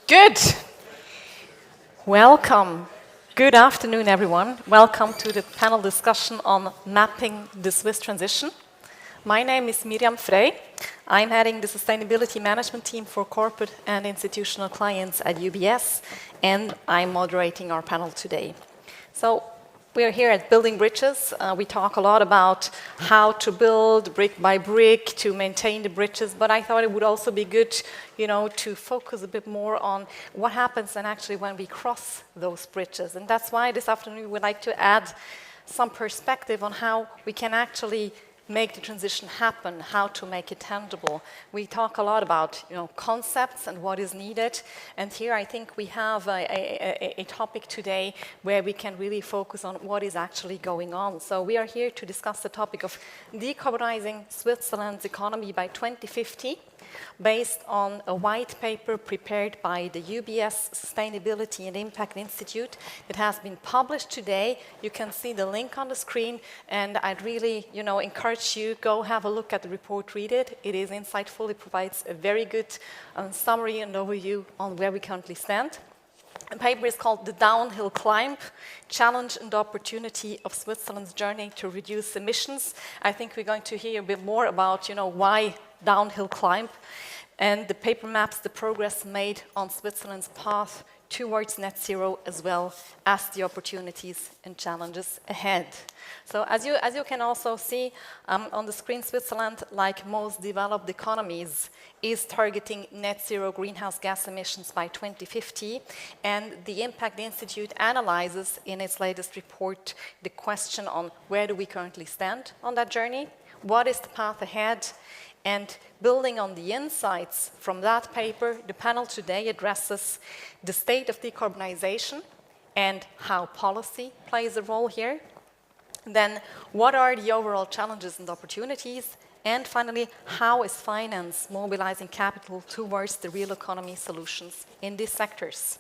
Good. Welcome. Good afternoon, everyone. Welcome to the panel discussion on mapping the Swiss transition. My name is Miriam Frey. I'm heading the sustainability management team for corporate and institutional clients at UBS, and I'm moderating our panel today. So we are here at Building Bridges. We talk a lot about how to build brick by brick to maintain the bridges, but I thought it would also be good, to focus a bit more on what happens then actually when we cross those bridges. And that's why this afternoon we would like to add some perspective on how we can actually make the transition happen, how to make it tangible. We talk a lot about concepts and what is needed, and here I think we have a topic today where we can really focus on what is actually going on. So we are here to discuss the topic of decarbonizing Switzerland's economy by 2050, based on a white paper prepared by the UBS Sustainability and Impact Institute that has been published today. You can see the link on the screen, and I'd really, encourage you, go have a look at the report, read it. It is insightful. It provides a very good summary and overview on where we currently stand. The paper is called The Downhill Climb, Challenge and Opportunity of Switzerland's Journey to Reduce Emissions. I think we're going to hear a bit more about, why downhill climb. And the paper maps the progress made on Switzerland's path towards net zero, as well as the opportunities and challenges ahead. So as you can also see on the screen, Switzerland, like most developed economies, is targeting net zero greenhouse gas emissions by 2050. And the Impact Institute analyzes in its latest report the question on where do we currently stand on that journey, what is the path ahead. And building on the insights from that paper, the panel today addresses the state of decarbonization and how policy plays a role here. Then, what are the overall challenges and opportunities? And finally, how is finance mobilizing capital towards the real economy solutions in these sectors?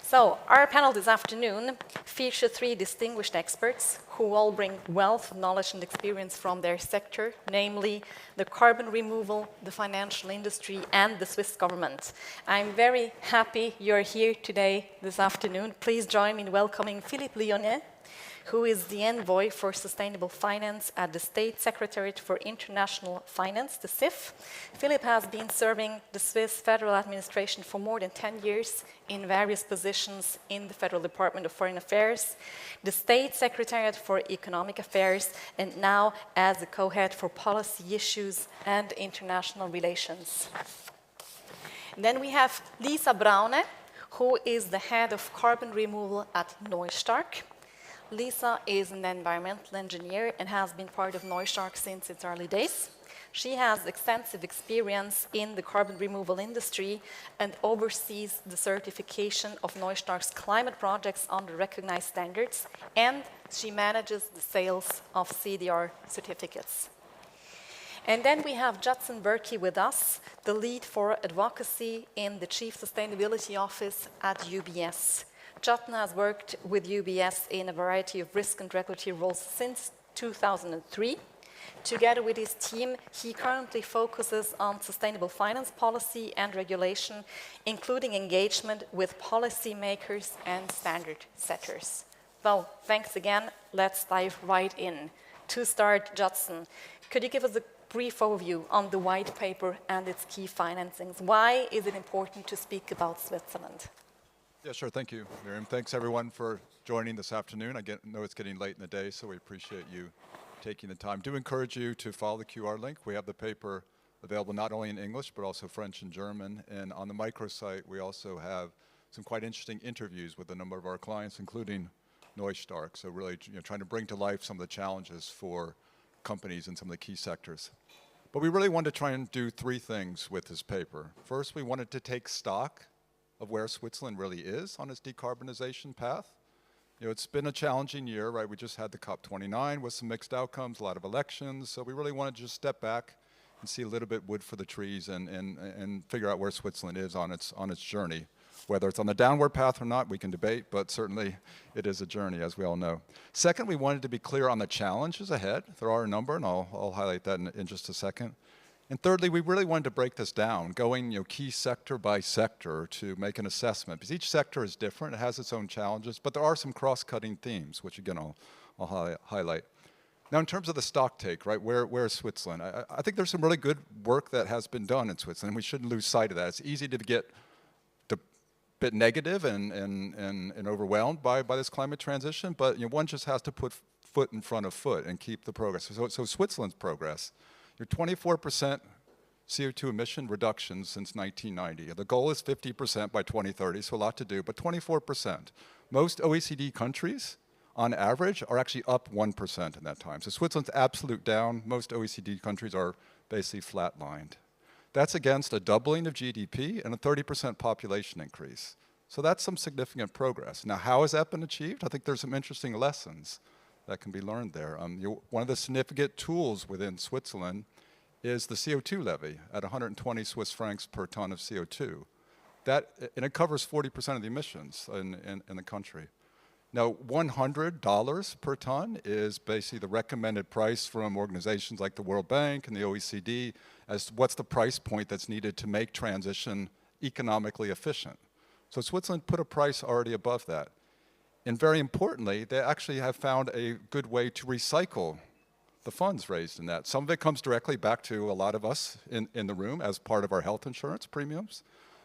So, our panel this afternoon features 3 distinguished experts who all bring wealth of knowledge and experience from their sector, namely the carbon removal, the financial industry, and the Swiss government. I'm very happy you're here today, this afternoon. Please join me in welcoming Philippe Lyonnais, who is the envoy for sustainable finance at the State Secretariat for International Finance, the SIF. Philippe has been serving the Swiss federal administration for more than 10 years in various positions in the Federal Department of Foreign Affairs, the State Secretariat for Economic Affairs, and now as the co-head for policy issues and international relations. Then we have Lisa Braune, who is the head of carbon removal at Neustark. Lisa is an environmental engineer and has been part of Neustark since its early days. She has extensive experience in the carbon removal industry and oversees the certification of Neustark's climate projects under recognized standards, and she manages the sales of CDR certificates. And then we have Judson Berkey with us, the lead for advocacy in the Chief Sustainability Office at UBS. Judson has worked with UBS in a variety of risk and regulatory roles since 2003. Together with his team, he currently focuses on sustainable finance policy and regulation, including engagement with policymakers and standard setters. Well, thanks again. Let's dive right in. To start, Judson, could you give us a brief overview on the white paper and its key financings? Why is it important to speak about Switzerland? Yeah, sure. Thank you, Miriam. Thanks, everyone, for joining this afternoon. I know it's getting late in the day, so we appreciate you taking the time. Do encourage you to follow the QR link. We have the paper available not only in English, but also French and German. And on the microsite, we also have some quite interesting interviews with a number of our clients, including Neustark. So really trying to bring to life some of the challenges for companies in some of the key sectors. But we really wanted to try and do 3 things with this paper. First, we wanted to take stock of where Switzerland really is on its decarbonization path. It's been a challenging year, right? We just had the COP29 with some mixed outcomes, a lot of elections. So we really wanted to just step back and see a little bit wood for the trees and figure out where Switzerland is on its journey. Whether it's on the downward path or not, we can debate, but certainly it is a journey, as we all know. Second, we wanted to be clear on the challenges ahead. There are a number, and I'll highlight that in just a second. And thirdly, we really wanted to break this down, going key sector by sector to make an assessment, because each sector is different, it has its own challenges, but there are some cross-cutting themes, which again I'll highlight. Now in terms of the stock take, right, where is Switzerland? I think there's some really good work that has been done in Switzerland, and we shouldn't lose sight of that. It's easy to get a bit negative and overwhelmed by this climate transition, but one just has to put foot in front of foot and keep the progress. So Switzerland's progress. You're 24% CO2 emission reductions since 1990. The goal is 50% by 2030, so a lot to do, but 24%. Most OECD countries, on average, are actually up 1% in that time. So Switzerland's absolute down. Most OECD countries are basically flatlined. That's against a doubling of GDP and a 30% population increase. So that's some significant progress. Now, how has that been achieved? I think there's some interesting lessons that can be learned there. One of the significant tools within Switzerland is the CO2 levy at 120 Swiss francs per ton of CO2. And it covers 40% of the emissions in the country. Now, $100 per ton is basically the recommended price from organizations like the World Bank and the OECD as to what's the price point that's needed to make transition economically efficient. So Switzerland put a price already above that. And very importantly, they actually have found a good way to recycle the funds raised in that. Some of it comes directly back to a lot of us in the room as part of our health insurance premiums,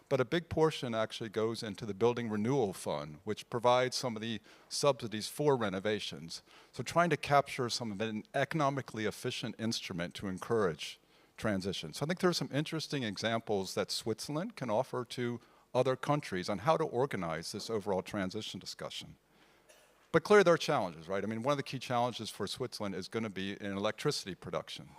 but a big portion actually goes into the Building Renewal Fund, which provides some of the subsidies for renovations. So trying to capture some of an economically efficient instrument to encourage transition. So I think there are some interesting examples that Switzerland can offer to other countries on how to organize this overall transition discussion. But clearly there are challenges, right? I mean, one of the key challenges for Switzerland is going to be in electricity production.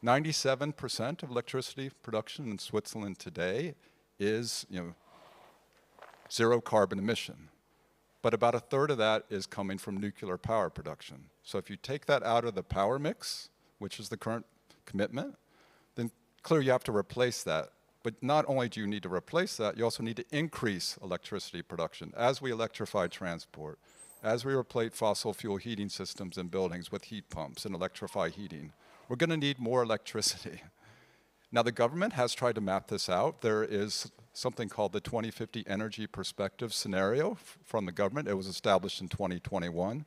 97% of electricity production in Switzerland today is, zero carbon emission. But about a third of that is coming from nuclear power production. So if you take that out of the power mix, which is the current commitment, then clearly you have to replace that. But not only do you need to replace that, you also need to increase electricity production as we electrify transport, as we replace fossil fuel heating systems in buildings with heat pumps and electrify heating. We're going to need more electricity. Now, the government has tried to map this out. There is something called the 2050 Energy Perspective Scenario from the government. It was established in 2021.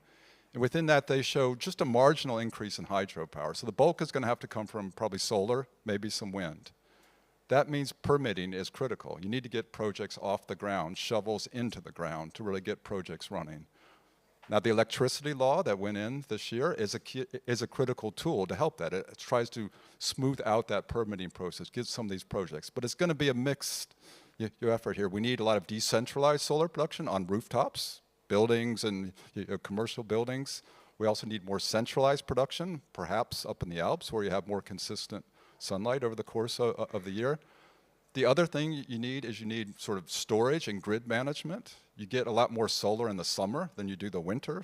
And within that, they show just a marginal increase in hydropower. So the bulk is going to have to come from probably solar, maybe some wind. That means permitting is critical. You need to get projects off the ground, shovels into the ground to really get projects running. Now, the electricity law that went in this year is a critical tool to help that. It tries to smooth out that permitting process, get some of these projects. But it's going to be a mixed effort here. We need a lot of decentralized solar production on rooftops, buildings, and commercial buildings. We also need more centralized production, perhaps up in the Alps, where you have more consistent sunlight over the course of the year. The other thing you need sort of storage and grid management. You get a lot more solar in the summer than you do the winter,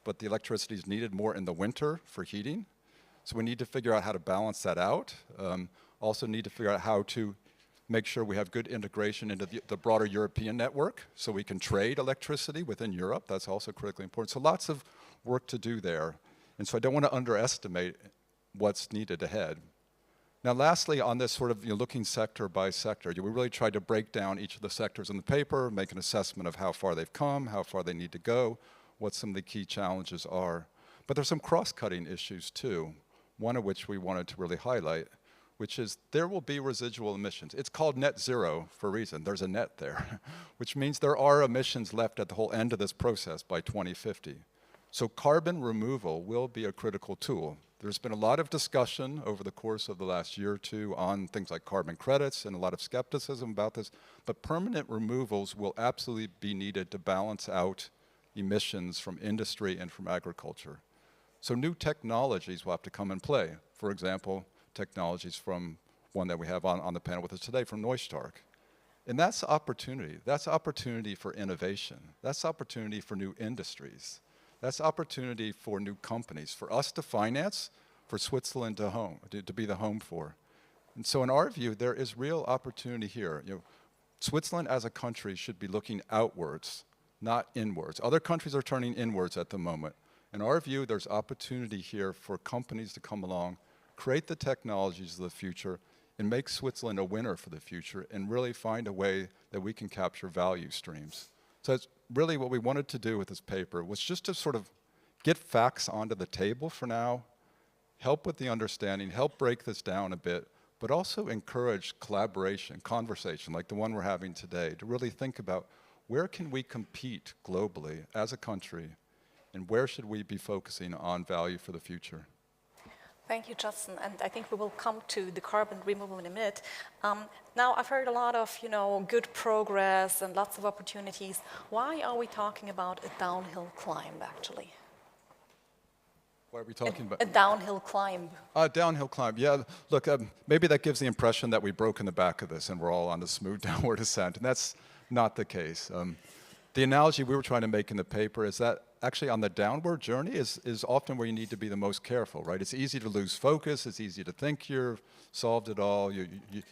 but the electricity is needed more in the winter for heating. So we need to figure out how to balance that out. Also need to figure out how to make sure we have good integration into the broader European network so we can trade electricity within Europe. That's also critically important. So lots of work to do there. And so I don't want to underestimate what's needed ahead. Now, lastly, on this sort of looking sector by sector, we really tried to break down each of the sectors in the paper, make an assessment of how far they've come, how far they need to go, what some of the key challenges are. But there's some cross-cutting issues too, one of which we wanted to really highlight, which is there will be residual emissions. It's called net zero for a reason. There's a net there, which means there are emissions left at the whole end of this process by 2050. So carbon removal will be a critical tool. There's been a lot of discussion over the course of the last year or two on things like carbon credits and a lot of skepticism about this, but permanent removals will absolutely be needed to balance out emissions from industry and from agriculture. So new technologies will have to come in play. For example, technologies from one that we have on the panel with us today from Neustark. And that's opportunity. That's opportunity for innovation. That's opportunity for new industries. That's opportunity for new companies, for us to finance, for Switzerland to be the home for. And so in our view, there is real opportunity here. Switzerland as a country should be looking outwards, not inwards. Other countries are turning inwards at the moment. In our view, there's opportunity here for companies to come along create the technologies of the future, and make Switzerland a winner for the future, and really find a way that we can capture value streams. So that's really what we wanted to do with this paper, was just to sort of get facts onto the table for now, help with the understanding, help break this down a bit, but also encourage collaboration, conversation, like the one we're having today, to really think about where can we compete globally as a country, and where should we be focusing on value for the future? Thank you, Justin. And I think we will come to the carbon removal in a minute. Now, I've heard a lot of, good progress and lots of opportunities. Why are we talking about a downhill climb, actually? What are we talking about? A downhill climb. Downhill climb, yeah. Look, maybe that gives the impression that we've broken the back of this and we're all on a smooth downward ascent, and that's not the case. The analogy we were trying to make in the paper is that actually on the downward journey is often where you need to be the most careful, right? It's easy to lose focus, it's easy to think you've solved it all, you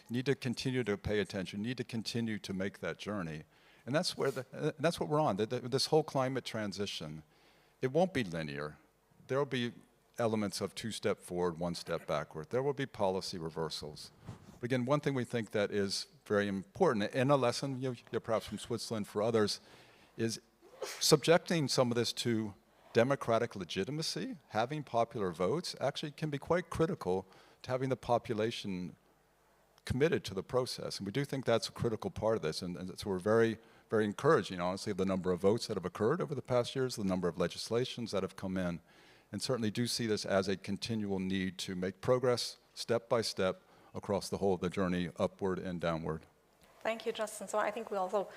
need to continue to pay attention, you need to continue to make that journey. And that's where that's what we're on, this whole climate transition. It won't be linear. There will be elements of 2 step forward, 1 step backward. There will be policy reversals. But again, one thing we think that is very important, and a lesson, perhaps from Switzerland for others, is subjecting some of this to democratic legitimacy, having popular votes, actually can be quite critical to having the population committed to the process. And we do think that's a critical part of this, and so we're very, very encouraging, honestly, of the number of votes that have occurred over the past years, the number of legislations that have come in, and certainly do see this as a continual need to make progress step by step across the whole of the journey, upward and downward. Thank you, Justin. So I think we also,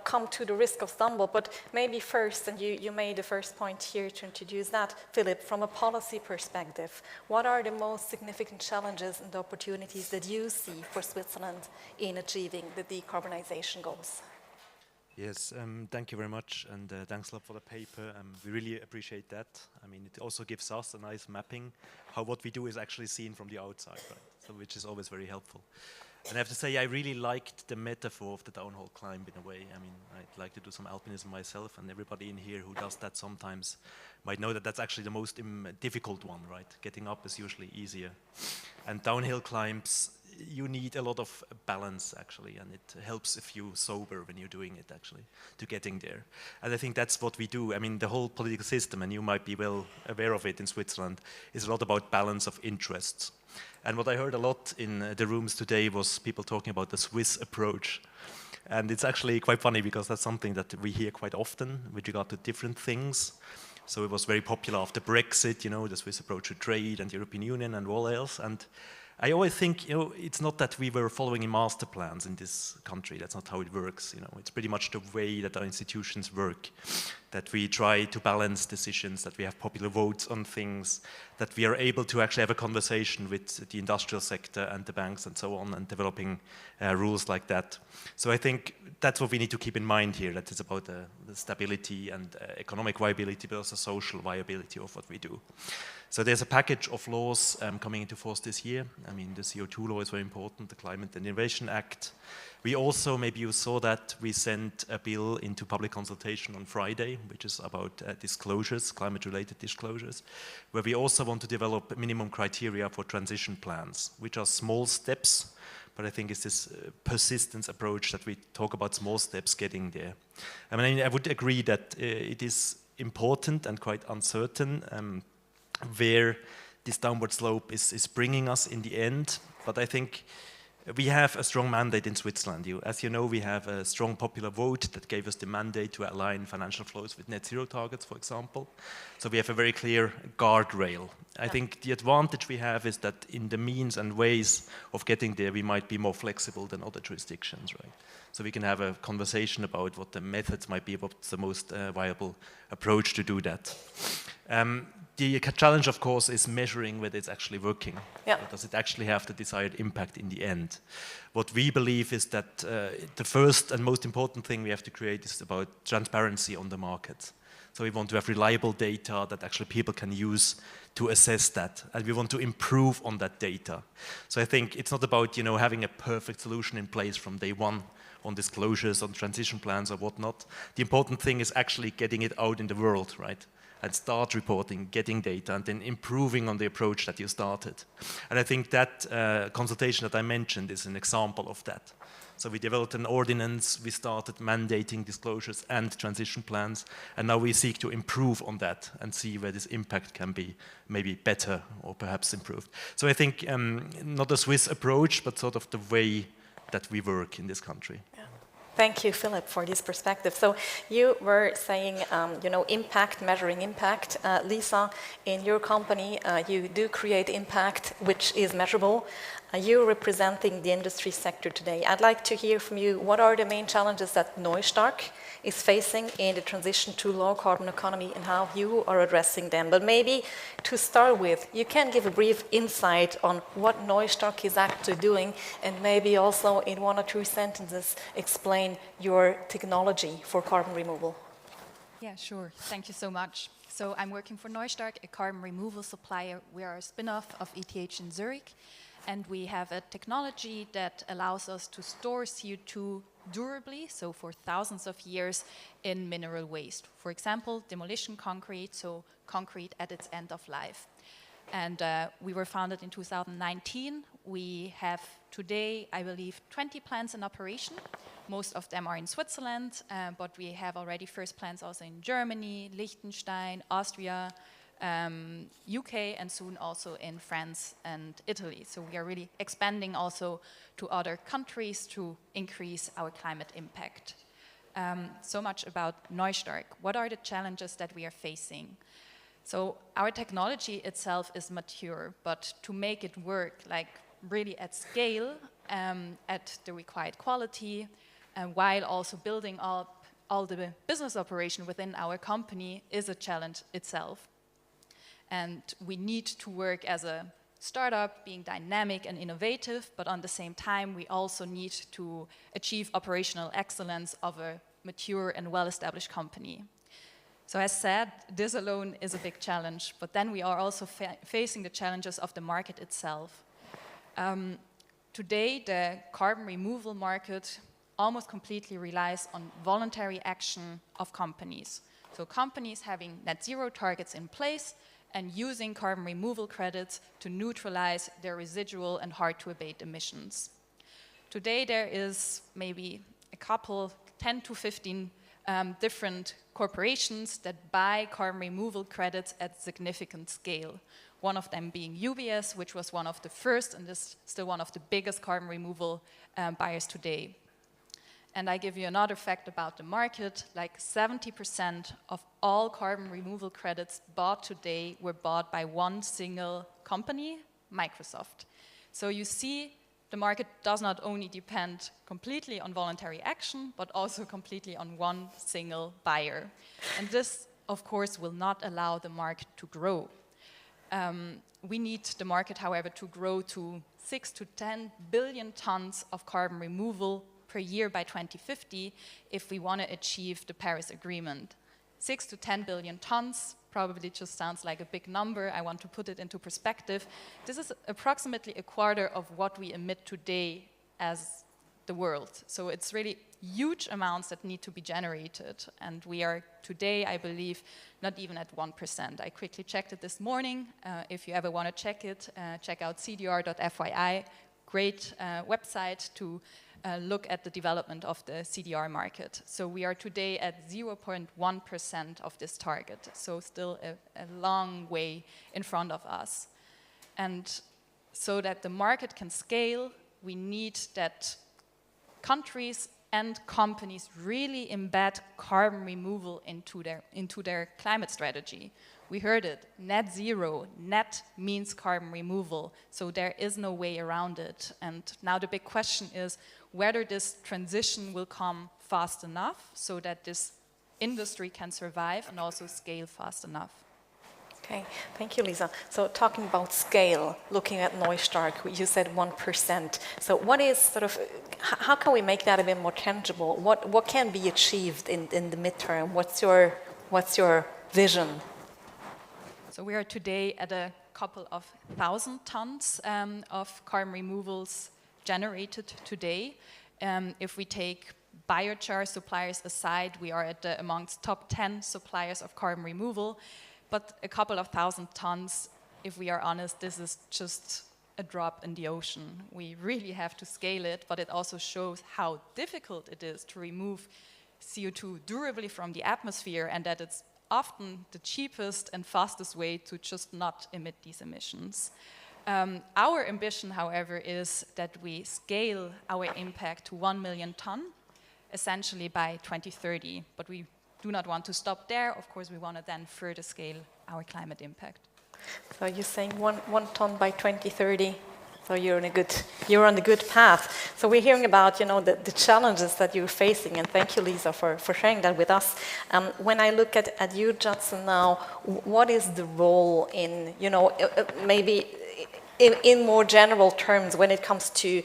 come to the risk of stumble, but maybe first, and you made the first point here to introduce that, Philip, from a policy perspective, what are the most significant challenges and opportunities that you see for Switzerland in achieving the decarbonization goals? Yes, thank you very much, and thanks a lot for the paper. We really appreciate that. I mean, it also gives us a nice mapping how what we do is actually seen from the outside, right? So, which is always very helpful. And I have to say, I really liked the metaphor of the downhill climb in a way. I mean, I'd like to do some alpinism myself, and everybody in here who does that sometimes might know that that's actually the most difficult one, right? Getting up is usually easier. And downhill climbs, you need a lot of balance, actually, and it helps if you're sober when you're doing it, actually, to getting there. And I think that's what we do. I mean, the whole political system, and you might be well aware of it in Switzerland, is a lot about balance of interests. And what I heard a lot in the rooms today was people talking about the Swiss approach. And it's actually quite funny because that's something that we hear quite often with regard to different things. So it was very popular after Brexit, the Swiss approach to trade and the European Union and all else. And I always think, it's not that we were following master plans in this country. That's not how it works. It's pretty much the way that our institutions work, that we try to balance decisions, that we have popular votes on things, that we are able to actually have a conversation with the industrial sector and the banks and so on, and developing rules like that. So I think that's what we need to keep in mind here, that it's about the stability and economic viability, but also social viability of what we do. So there's a package of laws coming into force this year. I mean, the CO2 law is very important, the Climate and Innovation Act. We also, maybe you saw that, we sent a bill into public consultation on Friday, which is about disclosures, climate-related disclosures, where we also want to develop minimum criteria for transition plans, which are small steps, but I think it's this persistence approach that we talk about small steps getting there. I mean, I would agree that it is important and quite uncertain where this downward slope is bringing us in the end. But I think we have a strong mandate in Switzerland. As you know, we have a strong popular vote that gave us the mandate to align financial flows with net zero targets, for example. So we have a very clear guardrail. I think the advantage we have is that in the means and ways of getting there, we might be more flexible than other jurisdictions, right? So we can have a conversation about what the methods might be, what's the most viable approach to do that. The challenge, of course, is measuring whether it's actually working. Yeah. Does it actually have the desired impact in the end? What we believe is that the first and most important thing we have to create is about transparency on the market. So we want to have reliable data that actually people can use to assess that, and we want to improve on that data. So I think it's not about having a perfect solution in place from day one on disclosures, on transition plans or whatnot. The important thing is actually getting it out in the world, right? and start reporting, getting data, and then improving on the approach that you started. And I think that consultation that I mentioned is an example of that. So we developed an ordinance, we started mandating disclosures and transition plans, and now we seek to improve on that and see where this impact can be maybe better or perhaps improved. So I think not a Swiss approach, but sort of the way that we work in this country. Yeah. Thank you, Philip, for this perspective. So you were saying, impact, measuring impact. Lisa, in your company, you do create impact, which is measurable. You're representing the industry sector today. I'd like to hear from you, what are the main challenges that Neustark is facing in the transition to low carbon economy and how you are addressing them? But maybe to start with, you can give a brief insight on what Neustark is actually doing, and maybe also in 1 or 2 sentences explain your technology for carbon removal. Yeah, sure. Thank you so much. So I'm working for Neustark, a carbon removal supplier. We are a spin-off of ETH in Zurich. And we have a technology that allows us to store CO2 durably, so for thousands of years, in mineral waste. For example, demolition concrete, so concrete at its end of life. And we were founded in 2019. We have today, I believe, 20 plants in operation. Most of them are in Switzerland, but we have already first plants also in Germany, Liechtenstein, Austria, UK, and soon also in France and Italy. So we are really expanding also to other countries to increase our climate impact. So much about Neustark. What are the challenges that we are facing? So our technology itself is mature, but to make it work like really at scale, at the required quality, while also building up all the business operation within our company is a challenge itself. And we need to work as a startup, being dynamic and innovative, but on the same time, we also need to achieve operational excellence of a mature and well-established company. So as said, this alone is a big challenge, but then we are also facing the challenges of the market itself. Today, the carbon removal market almost completely relies on voluntary action of companies. So companies having net zero targets in place and using carbon removal credits to neutralize their residual and hard-to-abate emissions. Today, there is maybe a couple, 10 to 15 different corporations that buy carbon removal credits at significant scale. One of them being UBS, which was one of the first and is still one of the biggest carbon removal buyers today. And I give you another fact about the market, like 70% of all carbon removal credits bought today were bought by one single company, Microsoft. So you see, the market does not only depend completely on voluntary action, but also completely on one single buyer. And this, of course, will not allow the market to grow. We need the market, however, to grow to 6 to 10 billion tons of carbon removal per year by 2050 if we want to achieve the Paris Agreement. 6 to 10 billion tons probably just sounds like a big number. I want to put it into perspective. This is approximately a quarter of what we emit today as the world. So it's really huge amounts that need to be generated. And we are today, I believe, not even at 1%. I quickly checked it this morning. If you ever want to check it, check out cdr.fyi. Great website to look at the development of the CDR market. So we are today at 0.1% of this target. So still a long way in front of us. And so that the market can scale, we need that countries and companies really embed carbon removal into their climate strategy. We heard it, net zero, net means carbon removal, so there is no way around it. And now the big question is whether this transition will come fast enough so that this industry can survive and also scale fast enough. Okay, thank you, Lisa. So talking about scale, looking at Neustark, you said 1%. So what is sort of, how can we make that a bit more tangible? What can be achieved in the midterm? What's your vision? So we are today at a couple of thousand tons of carbon removals generated today. If we take biochar suppliers aside, we are at amongst top 10 suppliers of carbon removal. but a couple of thousand tons, if we are honest, this is just a drop in the ocean. We really have to scale it, but it also shows how difficult it is to remove CO2 durably from the atmosphere, and that it's often the cheapest and fastest way to just not emit these emissions. Our ambition, however, is that we scale our impact to 1 million ton, essentially by 2030. But we do not want to stop there. Of course, we want to then further scale our climate impact. So you're saying one ton by 2030. So you're on a good path. So we're hearing about, the challenges that you're facing, and thank you, Lisa, for sharing that with us. When I look at you, Judson, now, what is the role in, maybe in more general terms when it comes to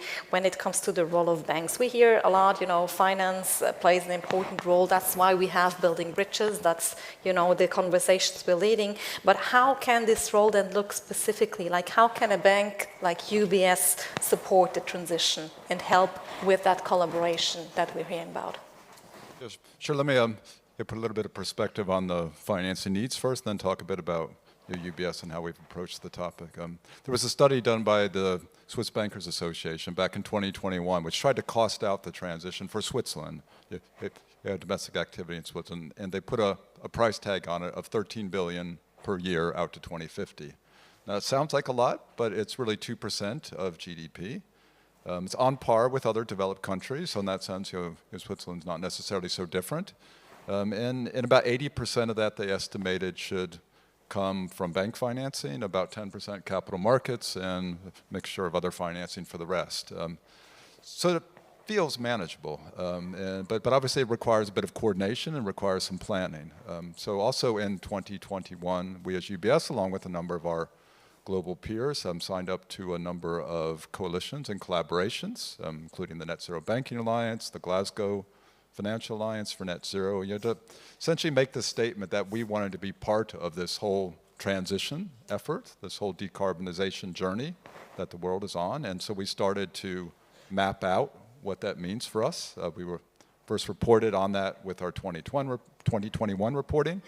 the role of banks? We hear a lot, finance plays an important role. That's why we have building bridges. That's, the conversations we're leading. But how can this role then look specifically? Like, how can a bank like UBS support the transition and help with that collaboration that we're hearing about? Yes, sure. Let me put a little bit of perspective on the financing needs first, then talk a bit about UBS and how we've approached the topic. There was a study done by the Swiss Bankers Association back in 2021, which tried to cost out the transition for Switzerland, domestic activity in Switzerland, and they put a price tag on it of 13 billion per year out to 2050. Now, it sounds like a lot, but it's really 2% of GDP. It's on par with other developed countries, so in that sense, Switzerland's not necessarily so different. And about 80% of that, they estimated, should come from bank financing, about 10% capital markets, and a mixture of other financing for the rest. So it feels manageable, but obviously it requires a bit of coordination and requires some planning. So also in 2021, we as UBS, along with a number of our global peers, signed up to a number of coalitions and collaborations, including the Net Zero Banking Alliance, the Glasgow Financial Alliance for Net Zero. You had to essentially make the statement that we wanted to be part of this whole transition effort, this whole decarbonization journey that the world is on. And so we started to map out what that means for us. We were first reported on that with our 2021 reporting.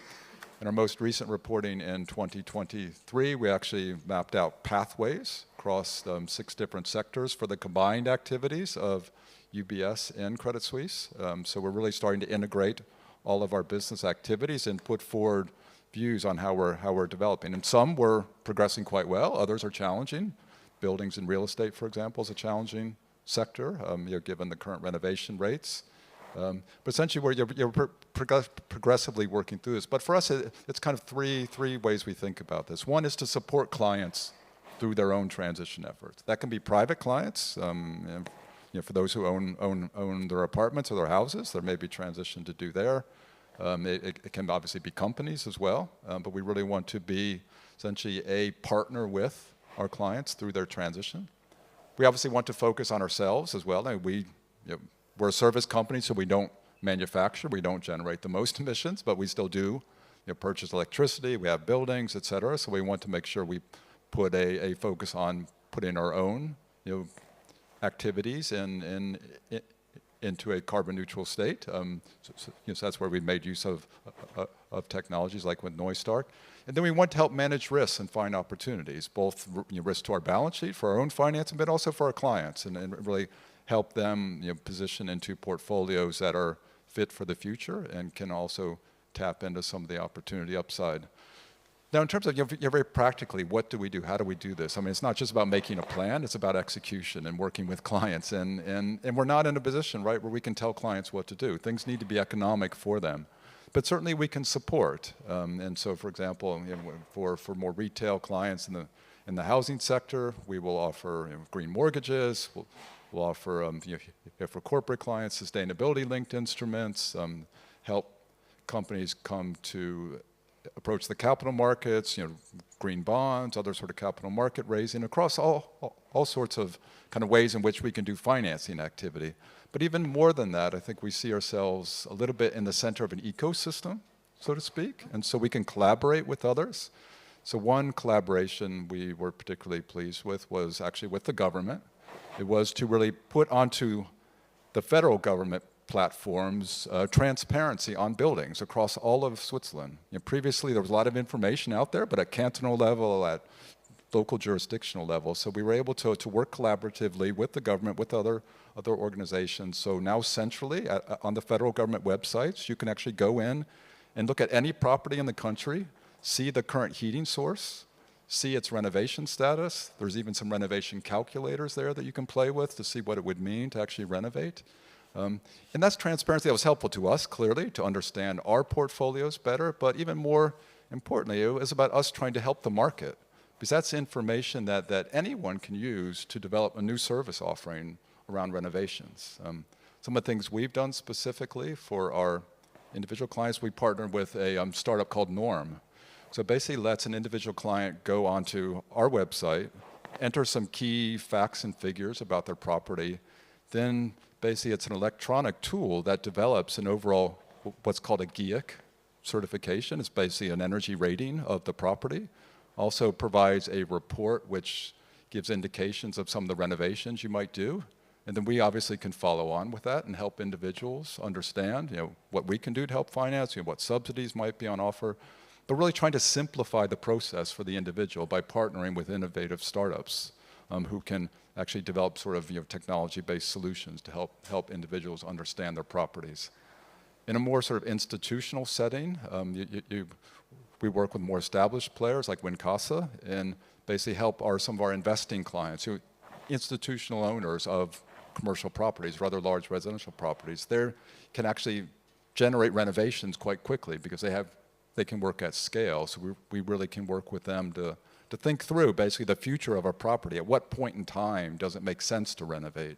In our most recent reporting in 2023, we actually mapped out pathways across 6 different sectors for the combined activities of UBS and Credit Suisse. So we're really starting to integrate all of our business activities and put forward views on how we're developing. And some we're progressing quite well, others are challenging. Buildings and real estate, for example, is a challenging sector, given the current renovation rates. But essentially, you're progressively working through this. But for us, it's kind of three ways we think about this. One is to support clients through their own transition efforts. That can be private clients. For those who own their apartments or their houses, there may be transition to do there. It can obviously be companies as well, but we really want to be essentially a partner with our clients through their transition. We obviously want to focus on ourselves as well. And we're a service company, so we don't manufacture, we don't generate the most emissions, but we still do purchase electricity, we have buildings, et cetera. So we want to make sure we put a focus on putting our own activities into a carbon neutral state. So that's where we made use of technologies like with Neustark. And then we want to help manage risks and find opportunities, both risk to our balance sheet for our own financing, but also for our clients, and really help them position into portfolios that are fit for the future and can also tap into some of the opportunity upside. Now, in terms of very practically, what do we do? How do we do this? I mean, it's not just about making a plan, it's about execution and working with clients. And we're not in a position, right, where we can tell clients what to do. Things need to be economic for them. But certainly we can support. And so, for example, for more retail clients in the housing sector, we will offer green mortgages. We'll offer, for corporate clients, sustainability-linked instruments, help companies come to approach the capital markets, green bonds, other sort of capital market raising across all sorts of kind of ways in which we can do financing activity. But even more than that, I think we see ourselves a little bit in the center of an ecosystem, so to speak, and so we can collaborate with others. So one collaboration we were particularly pleased with was actually with the government. It was to really put onto the federal government platforms transparency on buildings across all of Switzerland. Previously, there was a lot of information out there, but at cantonal level, at local jurisdictional level. So we were able to work collaboratively with the government, with other organizations. So now centrally, on the federal government websites, you can actually go in and look at any property in the country, see the current heating source, see its renovation status. There's even some renovation calculators there that you can play with to see what it would mean to actually renovate. And that's transparency that was helpful to us, clearly, to understand our portfolios better, but even more importantly, it was about us trying to help the market, because that's information that anyone can use to develop a new service offering around renovations. Some of the things we've done specifically for our individual clients, we partnered with a startup called Norm. So it basically lets an individual client go onto our website, enter some key facts and figures about their property, then basically it's an electronic tool that develops an overall, what's called a GIEC certification. It's basically an energy rating of the property. Also provides a report which gives indications of some of the renovations you might do. And then we obviously can follow on with that and help individuals understand, what we can do to help finance, what subsidies might be on offer, but really trying to simplify the process for the individual by partnering with innovative startups who can actually develop sort of technology-based solutions to help individuals understand their properties. In a more sort of institutional setting, we work with more established players like Wincasa and basically help some of our investing clients, institutional owners of commercial properties, rather large residential properties. They can actually generate renovations quite quickly because they can work at scale. So we really can work with them to think through basically the future of our property. At what point in time does it make sense to renovate?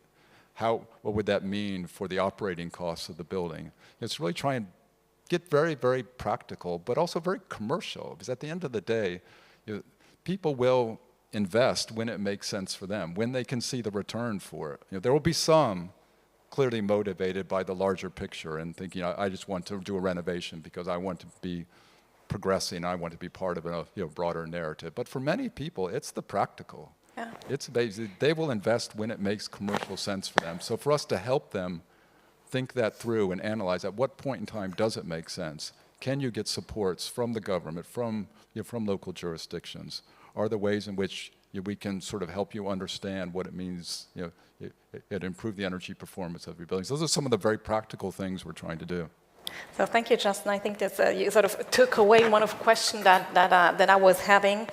What would that mean for the operating costs of the building? It's really trying to get very, very practical, but also very commercial, because at the end of the day, people will invest when it makes sense for them, when they can see the return for it. There will be some clearly motivated by the larger picture and thinking, I just want to do a renovation because I want to be progressing, I want to be part of a broader narrative. But for many people, it's the practical. Yeah. It's basically, they will invest when it makes commercial sense for them. So for us to help them think that through and analyze at what point in time does it make sense? Can you get supports from the government, from local jurisdictions? Are there ways in which we can sort of help you understand what it means, it improve the energy performance of your buildings? Those are some of the very practical things we're trying to do. So thank you, Justin. I think that you sort of took away one of the questions that I was having.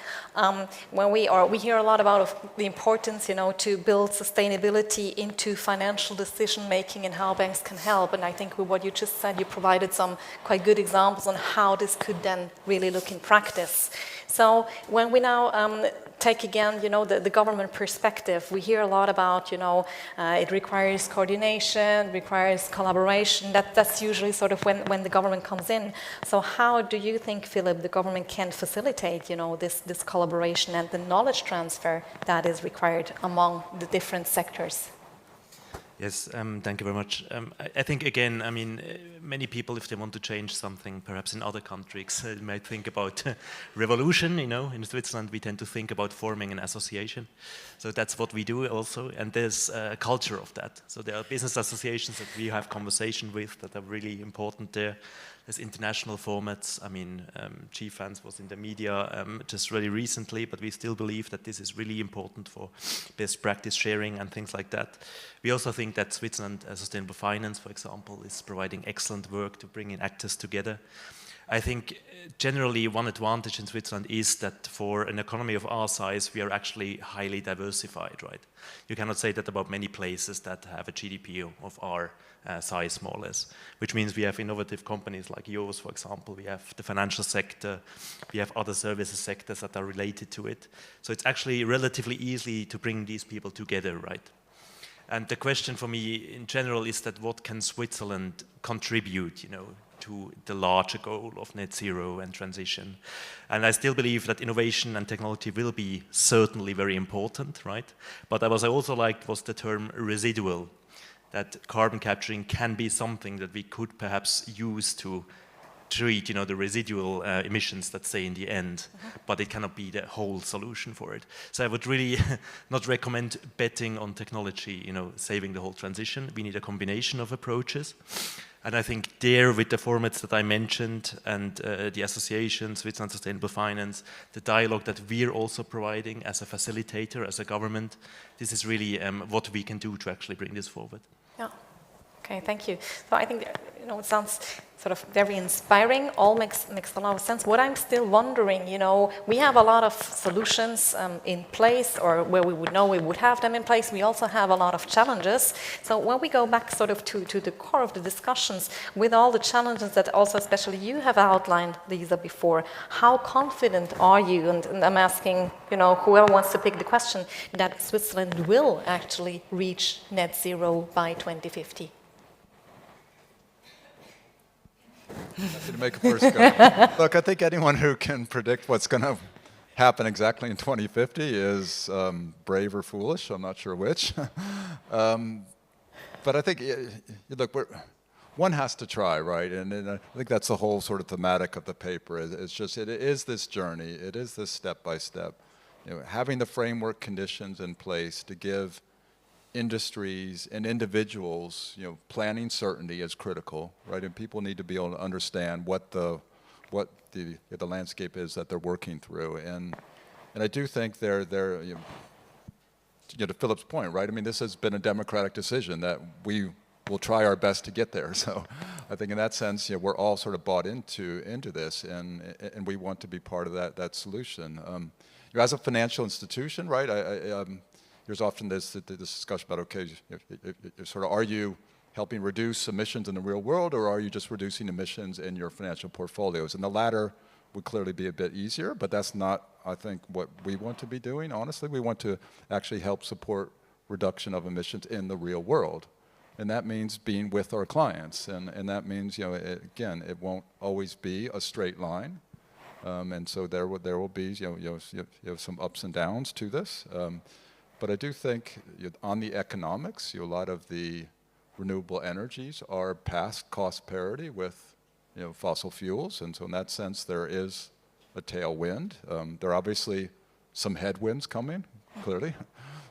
When we hear a lot about the importance, to build sustainability into financial decision making and how banks can help. And I think with what you just said, you provided some quite good examples on how this could then really look in practice. So when we now take again, the government perspective, we hear a lot about, it requires coordination, requires collaboration. That's usually sort of when the government comes in. So how do you think, Philip, the government can facilitate, this collaboration and the knowledge transfer that is required among the different sectors? Yes, thank you very much. I think, again, many people, if they want to change something, perhaps in other countries, might think about revolution, In Switzerland, we tend to think about forming an association. So that's what we do also, and there's a culture of that. So there are business associations that we have conversation with that are really important there. There's international formats. Chief Vance was in the media just really recently, but we still believe that this is really important for best practice sharing and things like that. We also think that Switzerland Sustainable Finance, for example, is providing excellent work to bring in actors together. I think generally one advantage in Switzerland is that for an economy of our size, we are actually highly diversified, right? You cannot say that about many places that have a GDP of our size, more or less, which means we have innovative companies like yours, for example. We have the financial sector, we have other services sectors that are related to it. So it's actually relatively easy to bring these people together, right? And the question for me in general is that what can Switzerland contribute, to the larger goal of net zero and transition? And I still believe that innovation and technology will be certainly very important, right? But what I also liked was the term residual, that carbon capturing can be something that we could perhaps use to treat, the residual emissions that stay in the end, but it cannot be the whole solution for it. So I would really not recommend betting on technology, saving the whole transition. We need a combination of approaches. And I think there, with the formats that I mentioned and the associations, Switzerland Sustainable Finance, the dialogue that we're also providing as a facilitator, as a government, this is really what we can do to actually bring this forward. Yeah. Okay, thank you. So I think, it sounds sort of very inspiring, all makes a lot of sense. What I'm still wondering, we have a lot of solutions in place, or where we would know we would have them in place. We also have a lot of challenges. So when we go back sort of to the core of the discussions, with all the challenges that also especially you have outlined, Lisa, before, how confident are you, and I'm asking, whoever wants to pick the question, that Switzerland will actually reach net zero by 2050? Happy to make a first go. Look, I think anyone who can predict what's going to happen exactly in 2050 is brave or foolish. I'm not sure which. But I think, look, one has to try, right? And I think that's the whole sort of thematic of the paper. It's just, it is this journey. It is this step by step. Having the framework conditions in place to give industries and individuals, planning certainty is critical, right? And people need to be able to understand what the landscape is that they're working through. And I do think they're to Philip's point, right? I mean, this has been a democratic decision that we will try our best to get there. So I think in that sense, we're all sort of bought into this, and we want to be part of that solution. As a financial institution, right? There's often this discussion about, okay, sort of, are you helping reduce emissions in the real world, or are you just reducing emissions in your financial portfolios? And the latter would clearly be a bit easier, but that's not, I think, what we want to be doing. Honestly, we want to actually help support reduction of emissions in the real world. And that means being with our clients. And that means, again, it won't always be a straight line. And so there will be, some ups and downs to this. But I do think on the economics, a lot of the renewable energies are past cost parity with fossil fuels, and so in that sense there is a tailwind. There are obviously some headwinds coming, clearly,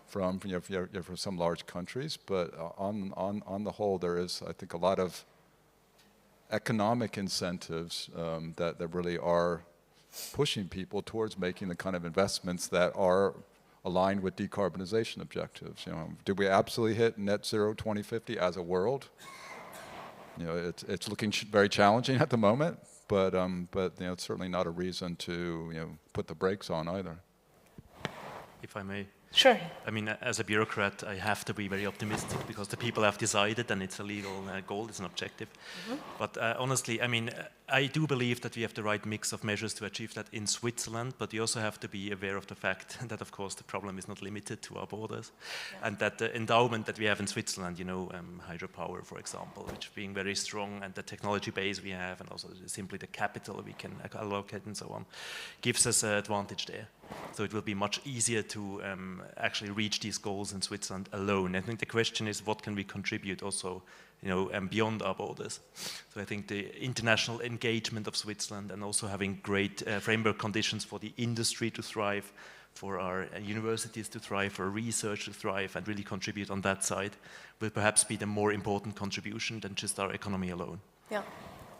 from from some large countries, but on the whole there is, I think, a lot of economic incentives that really are pushing people towards making the kind of investments that are aligned with decarbonization objectives. Do we absolutely hit net zero 2050 as a world? It's looking very challenging at the moment, but it's certainly not a reason to put the brakes on either. If I may. Sure. I mean, as a bureaucrat, I have to be very optimistic because the people have decided, and it's a legal goal, it's an objective. Mm-hmm. But honestly, I mean, I do believe that we have the right mix of measures to achieve that in Switzerland, but you also have to be aware of the fact that, of course, the problem is not limited to our borders, and that the endowment that we have in Switzerland, hydropower, for example, which being very strong, and the technology base we have, and also simply the capital we can allocate and so on, gives us an advantage there. So it will be much easier to actually reach these goals in Switzerland alone. I think the question is, what can we contribute also, beyond our borders? So I think the international engagement of Switzerland, and also having great framework conditions for the industry to thrive, for our universities to thrive, for research to thrive, and really contribute on that side, will perhaps be the more important contribution than just our economy alone. Yeah.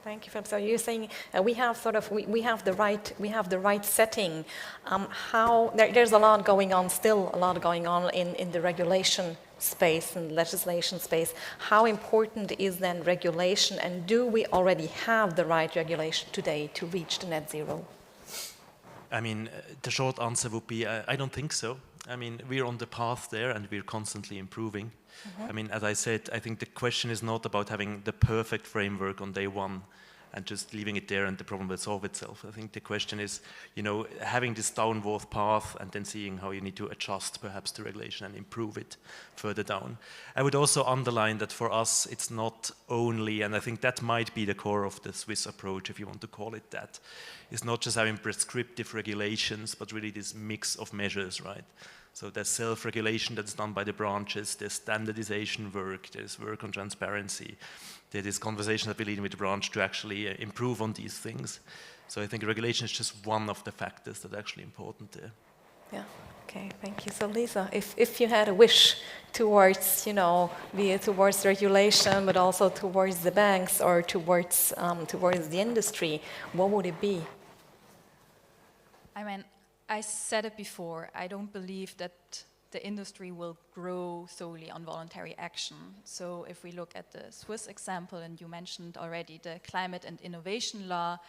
Thank you, Philip. So you're saying we have the right setting. There's a lot going on, still a lot going on in the regulation space and legislation space. How important is then regulation, and do we already have the right regulation today to reach the net zero? I mean, the short answer would be, I don't think so. I mean, we're on the path there, and we're constantly improving. Mm-hmm. I mean, as I said, I think the question is not about having the perfect framework on day one and just leaving it there and the problem will solve itself. I think the question is, having this downward path and then seeing how you need to adjust perhaps the regulation and improve it further down. I would also underline that for us, it's not only, and I think that might be the core of the Swiss approach, if you want to call it that, it's not just having prescriptive regulations, but really this mix of measures, right? So there's self-regulation that's done by the branches, there's standardization work, there's work on transparency, there is conversation that we lead with the branch to actually improve on these things. So I think regulation is just one of the factors that are actually important there. Yeah. Okay. Thank you. So Lisa, if you had a wish towards, be it towards regulation, but also towards the banks or towards the industry, what would it be? I mean, I said it before, I don't believe that the industry will grow solely on voluntary action. So if we look at the Swiss example, and you mentioned already the climate and innovation law,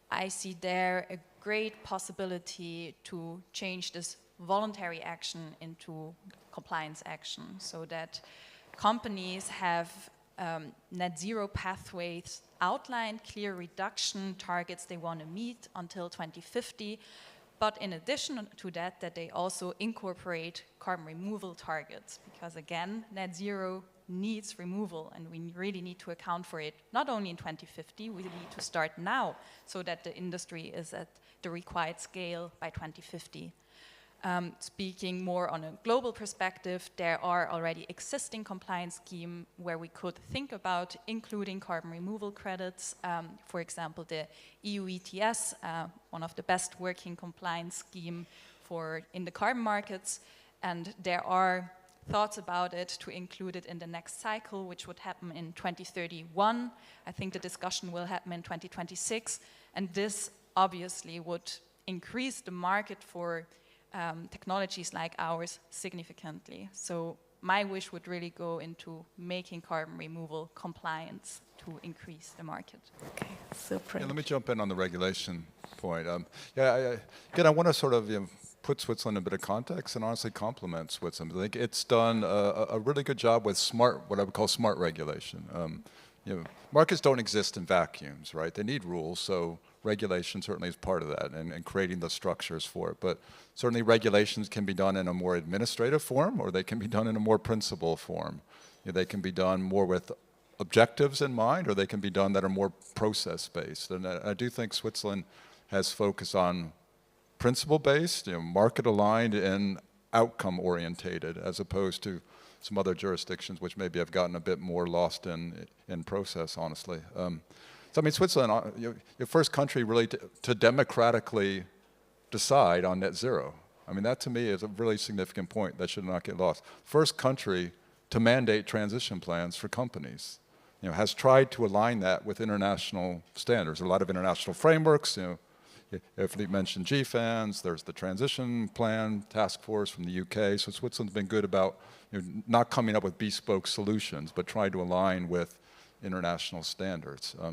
I see there a great possibility to change this voluntary action into compliance action, so that companies have net zero pathways outlined, clear reduction targets they want to meet until 2050, but in addition to that, that they also incorporate carbon removal targets, because again, net zero needs removal, and we really need to account for it, not only in 2050, we need to start now, so that the industry is at the required scale by 2050. Speaking more on a global perspective, there are already existing compliance schemes where we could think about including carbon removal credits. For example, the EU ETS, one of the best working compliance scheme in the carbon markets, and there are thoughts about it to include it in the next cycle, which would happen in 2031. I think the discussion will happen in 2026, and this obviously would increase the market for technologies like ours significantly. So my wish would really go into making carbon removal compliance to increase the market. Okay, super. Yeah, let me jump in on the regulation point. Again, I want to sort of put Switzerland in a bit of context and honestly compliment Switzerland. I think it's done a really good job with what I would call smart regulation. Markets don't exist in vacuums, right? They need rules, so regulation certainly is part of that, and creating the structures for it. But certainly regulations can be done in a more administrative form, or they can be done in a more principle form. They can be done more with objectives in mind, or they can be done that are more process-based. And I do think Switzerland has focused on principle-based, market-aligned, and outcome-orientated, as opposed to some other jurisdictions which maybe have gotten a bit more lost in process, honestly. So I mean, Switzerland, your first country really to democratically decide on net zero. I mean, that to me is a really significant point that should not get lost. First country to mandate transition plans for companies, has tried to align that with international standards. A lot of international frameworks, if they mention GFANs, there's the transition plan task force from the UK. So Switzerland's been good about not coming up with bespoke solutions, but trying to align with international standards. I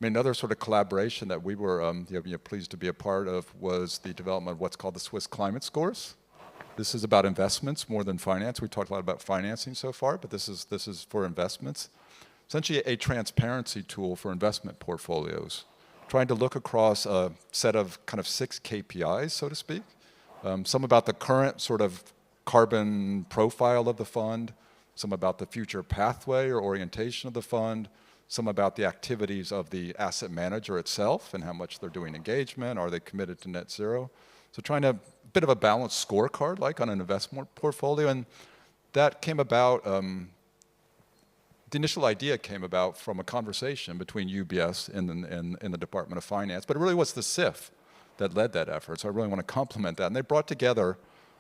mean, another sort of collaboration that we were pleased to be a part of was the development of what's called the Swiss climate scores. This is about investments more than finance. We talked a lot about financing so far, but this is for investments. Essentially a transparency tool for investment portfolios, trying to look across a set of kind of 6 KPIs, so to speak. Some about the current sort of carbon profile of the fund, some about the future pathway or orientation of the fund, some about the activities of the asset manager itself and how much they're doing engagement, are they committed to net zero? So trying a bit of a balanced scorecard like on an investment portfolio, and that came about, the initial idea came about from a conversation between UBS and the Department of Finance, but it really was the CIF that led that effort, so I really want to compliment that. And they brought together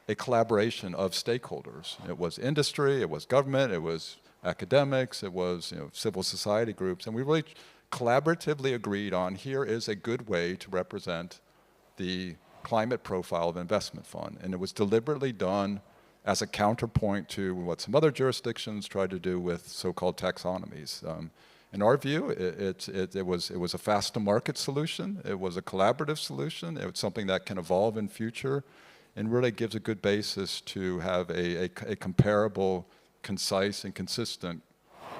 a collaboration of stakeholders. It was industry, it was government, it was academics, it was civil society groups, and we really collaboratively agreed on here is a good way to represent the climate profile of investment fund. And it was deliberately done as a counterpoint to what some other jurisdictions tried to do with so-called taxonomies. In our view, it was a fast-to-market solution, it was a collaborative solution, it was something that can evolve in future, and really gives a good basis to have a comparable, concise and consistent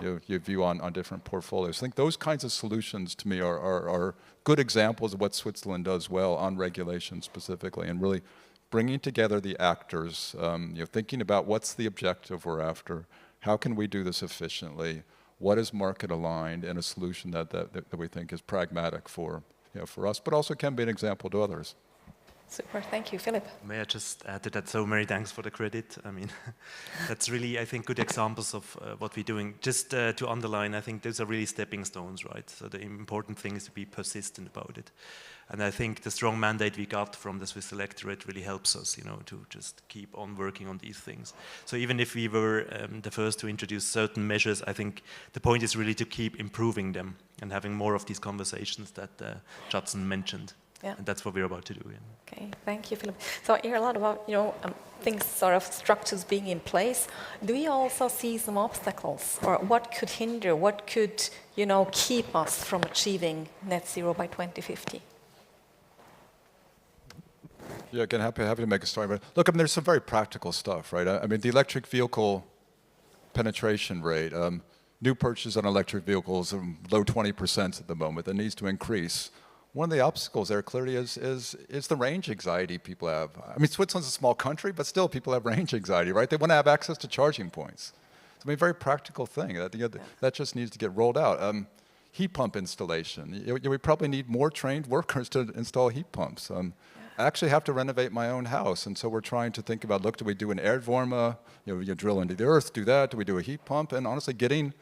your view on different portfolios. I think those kinds of solutions to me are good examples of what Switzerland does well on regulation specifically, and really bringing together the actors, thinking about what's the objective we're after, how can we do this efficiently, what is market aligned, and a solution that we think is pragmatic for us, but also can be an example to others. Super, thank you, Philip. May I just add to that? So many thanks for the credit. I mean, that's really, I think, good examples of what we're doing. Just to underline, I think those are really stepping stones, right? So the important thing is to be persistent about it. And I think the strong mandate we got from the Swiss electorate really helps us, you know, to just keep on working on these things. So even if we were the first to introduce certain measures, I think the point is really to keep improving them and having more of these conversations that Judson mentioned. Yeah. And that's what we're about to do. Yeah. Okay, thank you, Philip. So I hear a lot about, things, sort of structures being in place. Do you also see some obstacles, or what could hinder, what could, keep us from achieving net zero by 2050? Yeah, again, happy to make a start. But look, I mean, there's some very practical stuff, right? I mean, the electric vehicle penetration rate, new purchases on electric vehicles are low 20% at the moment. That needs to increase. One of the obstacles there clearly is the range anxiety people have. I mean, Switzerland's a small country, but still people have range anxiety, right? They want to have access to charging points. So, I mean, very practical thing. That just needs to get rolled out. Heat pump installation. We probably need more trained workers to install heat pumps. I actually have to renovate my own house, and so we're trying to think about, look, do we do an Erdwärme? You drill into the earth, do that? Do we do a heat pump? And honestly, getting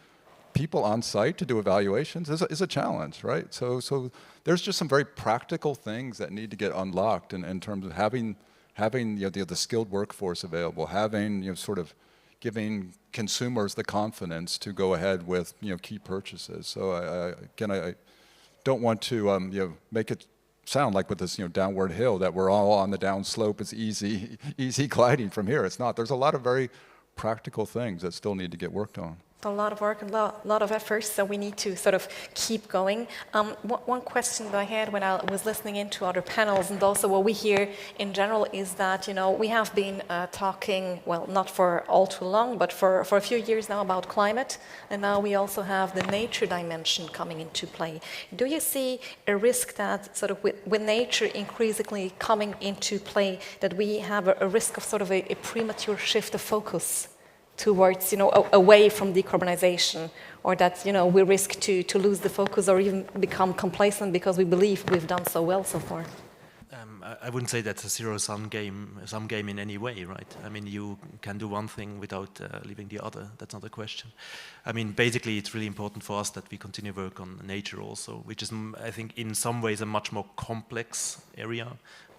people on site to do evaluations is a challenge, right? So there's just some very practical things that need to get unlocked in terms of having the skilled workforce available, having sort of giving consumers the confidence to go ahead with key purchases. So I don't want to make it sound like with this downward hill that we're all on the down slope. It's easy gliding from here. It's not. There's a lot of very practical things that still need to get worked on. A lot of work and a lot of effort, so we need to sort of keep going. One question that I had when I was listening into other panels, and also what we hear in general, is that we have been talking, well, not for all too long, but for a few years now about climate, and now we also have the nature dimension coming into play. Do you see a risk that sort of with nature increasingly coming into play, that we have a risk of sort of a premature shift of focus towards, away from decarbonization, or that, we risk to lose the focus or even become complacent because we believe we've done so well so far? I wouldn't say that's a zero-sum game in any way, right? I mean, you can do one thing without leaving the other. That's not a question. I mean, basically, it's really important for us that we continue work on nature also, which is, I think, in some ways a much more complex area,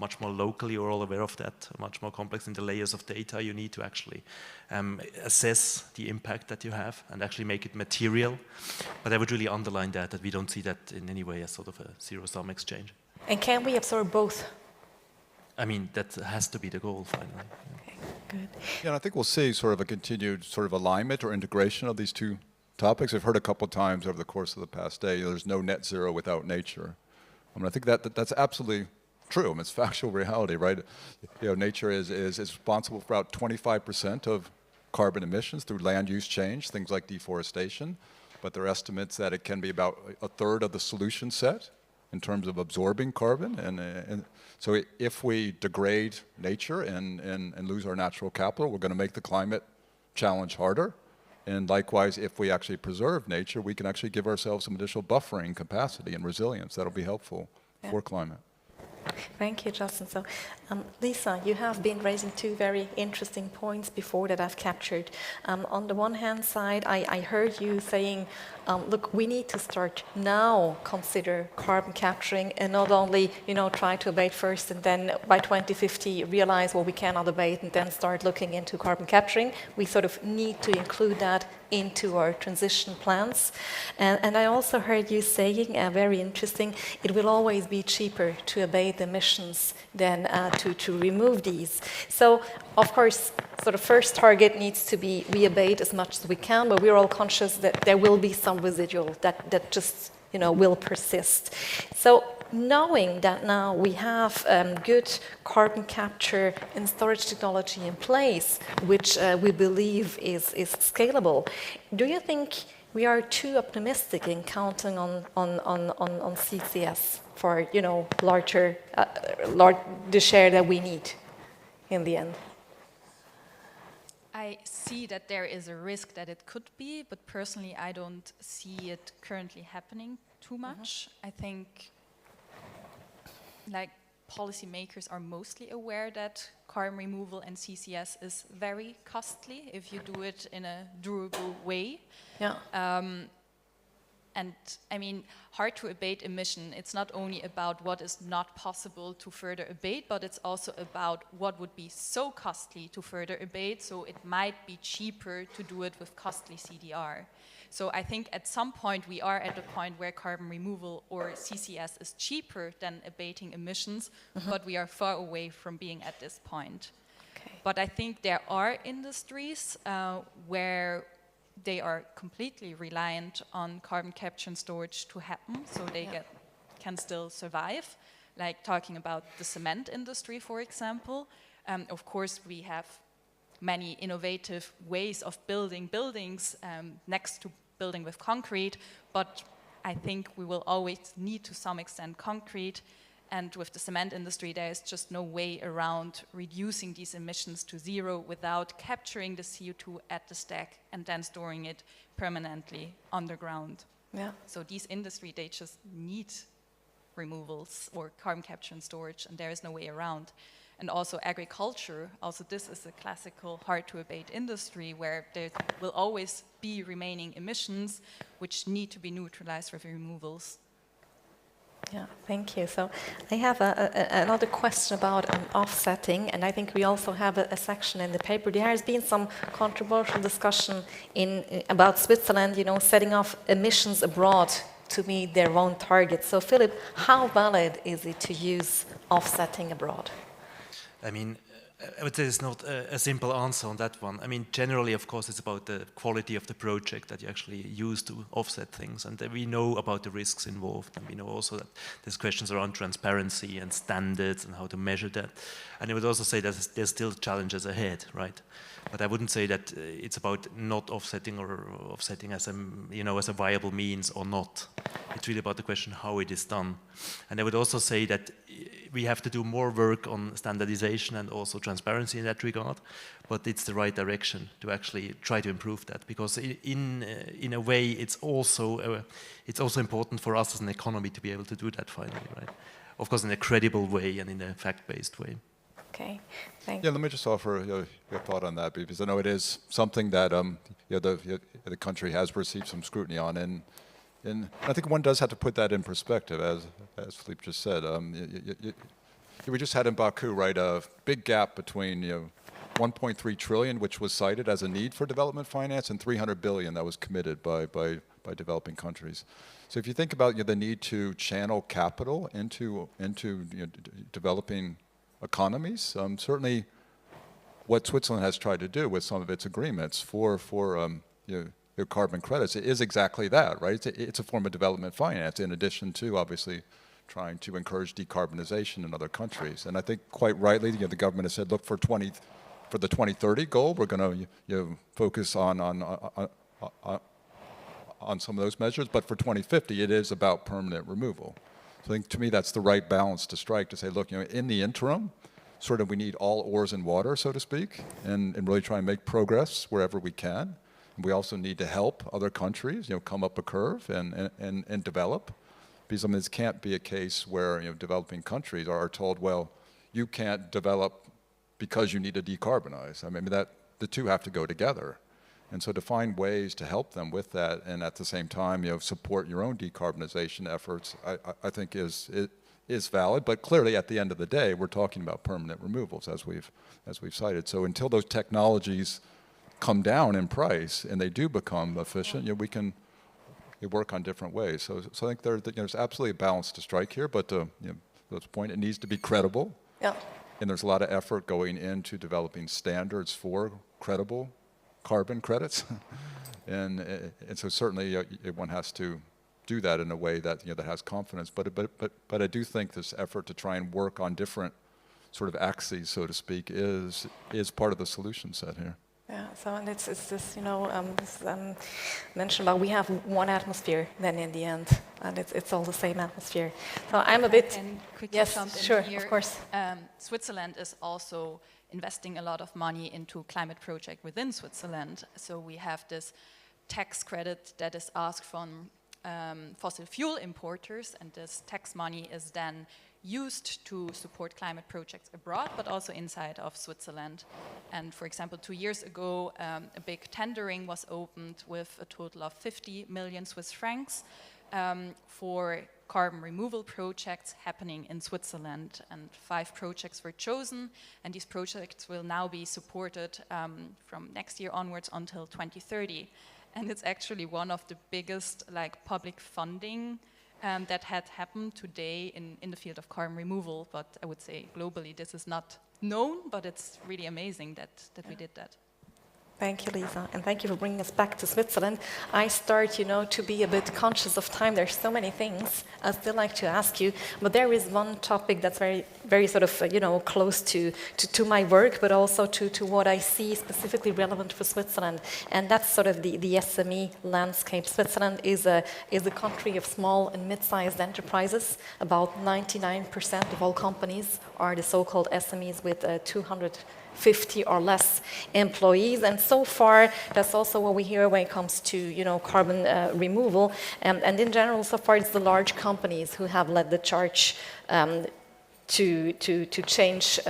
much more locally, you're all aware of that, much more complex in the layers of data you need to actually assess the impact that you have and actually make it material. But I would really underline that we don't see that in any way as sort of a zero-sum exchange. And can we absorb both? I mean, that has to be the goal, finally. Okay, good. Yeah, and I think we'll see sort of a continued sort of alignment or integration of these two topics. I've heard a couple of times over the course of the past day, there's no net zero without nature. I mean, I think that's absolutely true. I mean, it's factual reality, right? Nature is responsible for about 25% of carbon emissions through land use change, things like deforestation. But there are estimates that it can be about a third of the solution set in terms of absorbing carbon. And so if we degrade nature and lose our natural capital, we're going to make the climate challenge harder. And likewise, if we actually preserve nature, we can actually give ourselves some additional buffering capacity and resilience. That'll be helpful for climate. Thank you, Justin. So, Lisa, you have been raising two very interesting points before that I've captured. On the one hand side, I heard you saying, look, we need to start now consider carbon capturing and not only, try to abate first and then by 2050 realize what we cannot abate and then start looking into carbon capturing. We sort of need to include that into our transition plans. And I also heard you saying, very interesting, it will always be cheaper to abate emissions than to remove these. So, of course, sort of first target needs to be we abate as much as we can, but we're all conscious that there will be some residual that just, will persist. So, knowing that now we have good carbon capture and storage technology in place, which we believe is scalable, do you think we are too optimistic in counting on CCS for the share that we need in the end? I see that there is a risk that it could be, but personally I don't see it currently happening too much. I think policymakers are mostly aware that carbon removal and CCS is very costly if you do it in a durable way. Yeah. And I mean, hard to abate emission, it's not only about what is not possible to further abate, but it's also about what would be so costly to further abate, so it might be cheaper to do it with costly CDR. So I think at some point we are at a point where carbon removal or CCS is cheaper than abating emissions, but we are far away from being at this point. Okay. But I think there are industries where they are completely reliant on carbon capture and storage to happen, so they can still survive, like talking about the cement industry, for example. Of course, we have many innovative ways of building buildings next to building with concrete, but I think we will always need to some extent concrete. And with the cement industry, there is just no way around reducing these emissions to zero without capturing the CO2 at the stack and then storing it permanently underground. Yeah. So these industry, they just need removals or carbon capture and storage, and there is no way around. And also agriculture, also this is a classical hard to abate industry where there will always be remaining emissions which need to be neutralized with removals. Yeah, thank you. So I have another question about offsetting, and I think we also have a section in the paper. There has been some controversial discussion about Switzerland, setting off emissions abroad to meet their own targets. So Philip, how valid is it to use offsetting abroad? I mean, I would say it's not a simple answer on that one. I mean, generally, of course, it's about the quality of the project that you actually use to offset things. And we know about the risks involved. And we know also that there's questions around transparency and standards and how to measure that. And I would also say that there's still challenges ahead, right? But I wouldn't say that it's about not offsetting or offsetting as a viable means or not. It's really about the question how it is done. And I would also say that we have to do more work on standardization and also transparency in that regard, but it's the right direction to actually try to improve that, because in a way it's also important for us as an economy to be able to do that finally, right? Of course, in a credible way and in a fact-based way. Okay, thank Yeah, let me just offer your thought on that, because I know it is something that the country has received some scrutiny on, and I think one does have to put that in perspective, as Philippe just said. We just had in Baku, right, a big gap between 1.3 trillion, which was cited as a need for development finance, and 300 billion that was committed by developing countries. So if you think about the need to channel capital into developing economies, certainly what Switzerland has tried to do with some of its agreements for carbon credits, it is exactly that, right? It's a form of development finance in addition to obviously trying to encourage decarbonization in other countries. And I think quite rightly, the government has said, look, for the 2030 goal, we're going to focus on some of those measures, but for 2050, it is about permanent removal. So I think to me that's the right balance to strike, to say, look, in the interim, sort of we need all oars in water, so to speak, and really try and make progress wherever we can. And we also need to help other countries, come up a curve and develop, because this can't be a case where developing countries are told, well, you can't develop because you need to decarbonize. I mean, the two have to go together. And so to find ways to help them with that, and at the same time, support your own decarbonization efforts, I think is valid. But clearly, at the end of the day, we're talking about permanent removals, as we've cited. So until those technologies come down in price and they do become efficient, we can work on different ways. So I think there's absolutely a balance to strike here. But to this point, it needs to be credible. Yeah. And there's a lot of effort going into developing standards for credible carbon credits, and so certainly one has to do that in a way that that has confidence. But I do think this effort to try and work on different sort of axes, so to speak, is part of the solution set here. Yeah, so and it's this, mentioned about we have one atmosphere then in the end, and it's all the same atmosphere. So I'm a bit... And quickly yes, jump in sure, here. of course. Switzerland is also investing a lot of money into climate project within Switzerland. So we have this tax credit that is asked from fossil fuel importers, and this tax money is then used to support climate projects abroad, but also inside of Switzerland. And for example, 2 years ago, a big tendering was opened with a total of 50 million Swiss francs for carbon removal projects happening in Switzerland. And 5 projects were chosen, and these projects will now be supported from next year onwards until 2030. And it's actually one of the biggest public funding that had happened today in the field of carbon removal. But I would say globally this is not known, but it's really amazing that we did that. Thank you, Lisa, and thank you for bringing us back to Switzerland. I start, to be a bit conscious of time. There's so many things I'd still like to ask you, but there is one topic that's very, very sort of, close to my work, but also to what I see specifically relevant for Switzerland, and that's sort of the SME landscape. Switzerland is a country of small and mid-sized enterprises. About 99% of all companies are the so-called SMEs with 250 or less employees, and so far that's also what we hear when it comes to carbon removal, and in general so far it's the large companies who have led the charge to change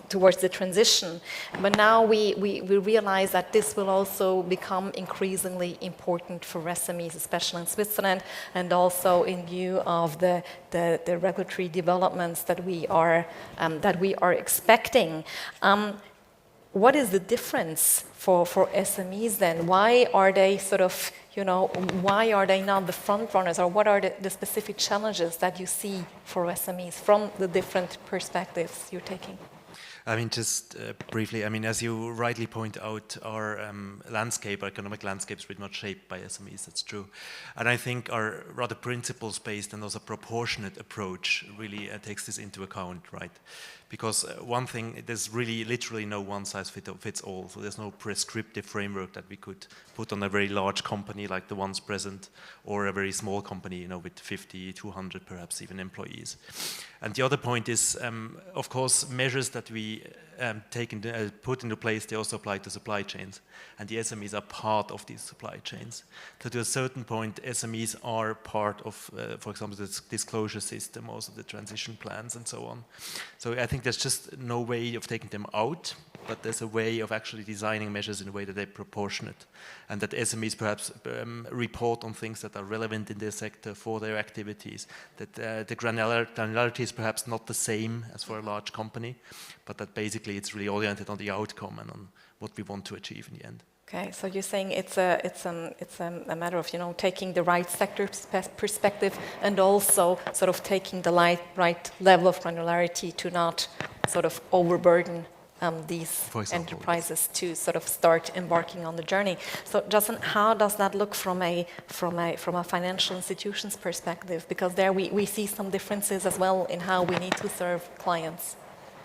towards the transition. But now we realize that this will also become increasingly important for SMEs, especially in Switzerland, and also in view of the regulatory developments that we are expecting. What is the difference for SMEs then? Why are they sort of, why are they not the front runners, or what are the specific challenges that you see for SMEs from the different perspectives you're taking? I mean, just briefly, I mean, as you rightly point out, our landscape, our economic landscape is pretty much shaped by SMEs, that's true. And I think our rather principles-based and also proportionate approach really takes this into account, right? Because one thing, there's really literally no one-size-fits-all, so there's no prescriptive framework that we could put on a very large company like the ones present, or a very small company, with 50, 200 perhaps even employees. And the other point is, of course, measures that we put into place, they also apply to supply chains. And the SMEs are part of these supply chains. So to a certain point, SMEs are part of, for example, the disclosure system, also the transition plans and so on. So I think there's just no way of taking them out, but there's a way of actually designing measures in a way that they're proportionate, and that SMEs perhaps report on things that are relevant in their sector for their activities, that the granularity is perhaps not the same as for a large company, but that basically it's really oriented on the outcome and on what we want to achieve in the end. Okay, so you're saying it's a matter of taking the right sector perspective and also sort of taking the right level of granularity to not sort of overburden these enterprises to sort of start embarking on the journey. So, Justin, how does that look from a financial institutions perspective? Because there we see some differences as well in how we need to serve clients.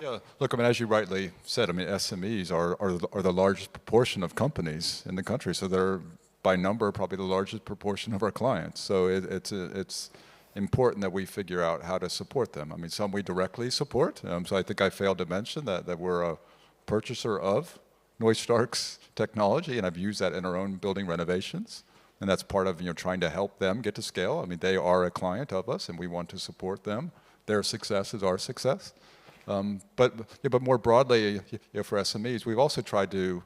Yeah, look, I mean, as you rightly said, I mean, SMEs are the largest proportion of companies in the country, so they're by number probably the largest proportion of our clients. So it's important that we figure out how to support them. I mean, some we directly support. So I think I failed to mention that we're a purchaser of Neustark's technology, and I've used that in our own building renovations. And that's part of trying to help them get to scale. I mean, they are a client of us, and we want to support them. Their success is our success. But more broadly, for SMEs, we've also tried to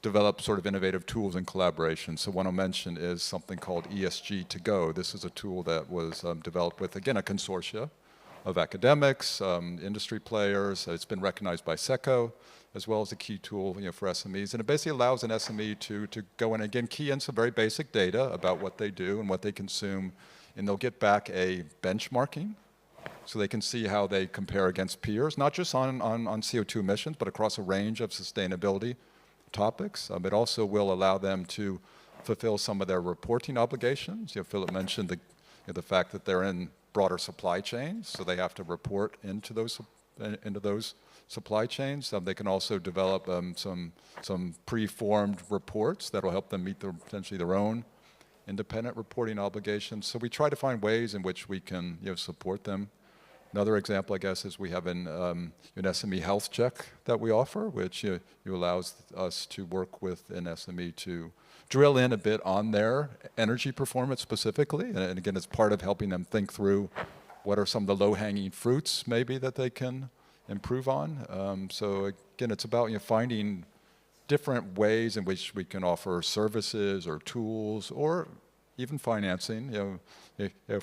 develop sort of innovative tools and collaboration. So one I'll mention is something called ESG to Go. This is a tool that was developed with, again, a consortia of academics, industry players. It's been recognized by SECO, as well as a key tool for SMEs. And it basically allows an SME to go in, again, key in some very basic data about what they do and what they consume, and they'll get back a benchmarking, so they can see how they compare against peers, not just on CO2 emissions, but across a range of sustainability topics. It also will allow them to fulfill some of their reporting obligations. Philip mentioned the fact that they're in broader supply chains, so they have to report into those supply chains. They can also develop some pre-formed reports that will help them meet potentially their own independent reporting obligations. So we try to find ways in which we can support them. Another example, I guess, is we have an SME health check that we offer, which allows us to work with an SME to drill in a bit on their energy performance specifically. And again, it's part of helping them think through what are some of the low-hanging fruits maybe that they can improve on. So again, it's about finding different ways in which we can offer services or tools or even financing,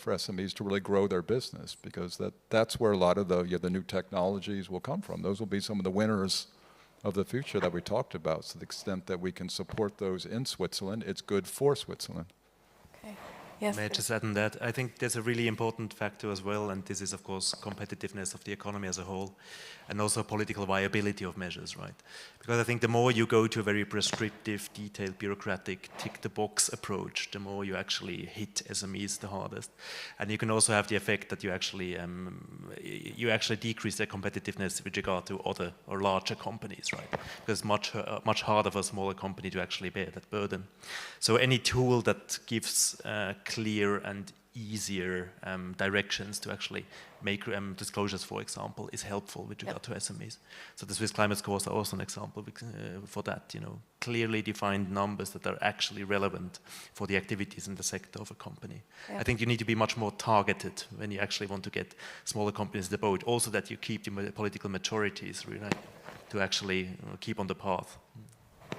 for SMEs to really grow their business, because that's where a lot of the new technologies will come from. Those will be some of the winners of the future that we talked about. So to the extent that we can support those in Switzerland, it's good for Switzerland. Okay. Yes. May I just add on that? I think there's a really important factor as well, and this is, of course, competitiveness of the economy as a whole, and also political viability of measures, right? Because I think the more you go to a very prescriptive, detailed, bureaucratic, tick-the-box approach, the more you actually hit SMEs the hardest. And you can also have the effect that you actually decrease their competitiveness with regard to other or larger companies, right? Because it's much harder for a smaller company to actually bear that burden. So any tool that gives clear and easier directions to actually make disclosures, for example, is helpful with regard to SMEs. So the Swiss climate scores are also an example for that, clearly defined numbers that are actually relevant for the activities in the sector of a company. I think you need to be much more targeted when you actually want to get smaller companies the boat, also that you keep the political maturities really, to actually keep on the path.